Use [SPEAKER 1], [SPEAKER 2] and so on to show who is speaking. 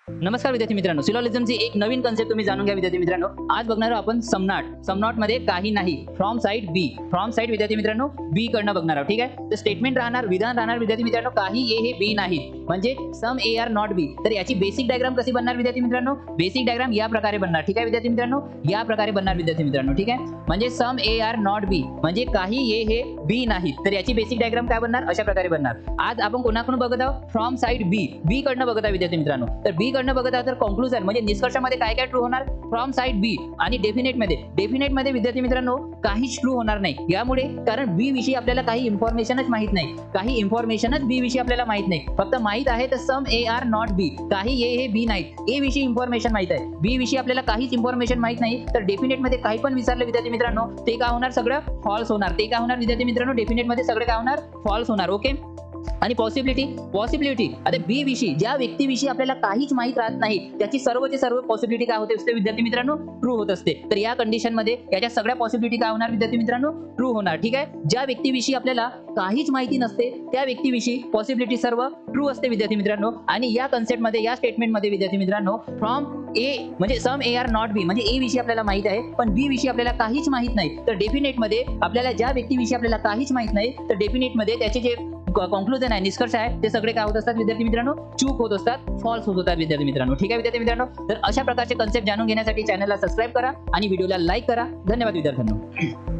[SPEAKER 1] नमस्कार विद्यार्थी मित्रांनो, सिलॉजिझमची एक नवीन कन्सेप्ट तुम्ही जाणून घ्या विद्यार्थी मित्रांनो. आज बघणार आहोत आपण समनॉट मध्ये काही नाही, from side B. From side विद्यार्थी मित्रांनो बी कडनं बघणार आहोत. ठीक आहे, तर स्टेटमेंट राहणार, विधान राहणार विद्यार्थी मित्रांनो, काही ए हे बी नाही, म्हणजे सम ए आर नॉट बी. तर याची बेसिक डायग्राम कशी बनणार विद्यार्थी मित्रांनो? बेसिक डायग्राम या प्रकारे बनणार. ठीक आहे विद्यार्थी मित्रांनो, या प्रकारे बनणार विद्यार्थी मित्रांनो. ठीक आहे, म्हणजे सम ए आर नॉट बी म्हणजे काही ए हे बी नाही. तर याची बेसिक डायग्राम काय बनणार? अशा प्रकारे बनणार. आज आपण कोणाकडून बघत आहोत? फ्रॉम साइड बी. बी कडनं बघत आहोत विद्यार्थी मित्रांनो. तर बी कडनं बघत आहोत तर कॉन्क्लुजन म्हणजे निष्कर्षामध्ये काय काय ट्रू होणार? फ्रॉम साइड बी. आणि डेफिनेट मध्ये विद्यार्थी मित्रांनो काहीच ट्रू होणार नाही. यामुळे कारण बी विषयी आपल्याला काही इन्फॉर्मेशनच माहित नाही, काही इन्फॉर्मेशनच बी विषयी आपल्याला माहित नाही. फक्त माहित आहे तर सम ए आर नॉट बी, काही ए हे बी नाहीत. ए विषयी इन्फॉर्मेशन माहित आहे, बी विषयी आपल्याला काहीच इन्फॉर्मेशन माहित नाही. तर डेफिनेट मध्ये काही पण विचारलं विद्यार्थी मित्रांनो ते काय होणार? सगळं फॉल्स होणार. ते काय होणार विद्यार्थी मित्रांनो? डेफिनेट मध्ये सगळं काय होणार? फॉल्स होणार. ओके. आणि पॉसिबिलिटी आता बी विषयी, ज्या व्यक्तीविषयी आपल्याला काहीच माहित राहत नाही त्याची सर्वचे सर्व पॉसिबिलिटी काय होते असते विद्यार्थी मित्रांनो? ट्रू होत असते. तर या कंडिशन मध्ये याच्या सगळ्या पॉसिबिलिटी काय होणार विद्यार्थी मित्रांनो? ट्रू होणार. ठीक आहे, ज्या व्यक्तीविषयी आपल्याला काहीच माहिती नसते त्या व्यक्तीविषयी पॉसिबिलिटी सर्व ट्रू असते विद्यार्थी मित्रांनो. आणि या कन्सेप्ट मध्ये, या स्टेटमेंट मध्ये विद्यार्थी मित्रांनो फ्रॉम ए म्हणजे सम ए आर नॉट बी म्हणजे ए विषयी आपल्याला माहित आहे पण बी विषयी आपल्याला काहीच माहित नाही. तर डेफिनेट मध्ये आपल्याला ज्या व्यक्तीविषयी आपल्याला काहीच माहित नाही तर डेफिनेट मध्ये त्याचे जे कॉन्क्लुजन आहे, निष्कर्ष आहे, ते सगळे काय होत असतात विद्यार्थी मित्रांनो? चूक होत असतात, फॉल्स होत होतात विद्यार्थी मित्रांनो. ठीक आहे विद्यार्थी मित्रांनो, तर अशा प्रकारचे कन्सेप्ट जाणून घेण्यासाठी चॅनलला सबस्क्राईब करा आणि व्हिडिओला लाईक करा. धन्यवाद विद्यार्थ्यांनो.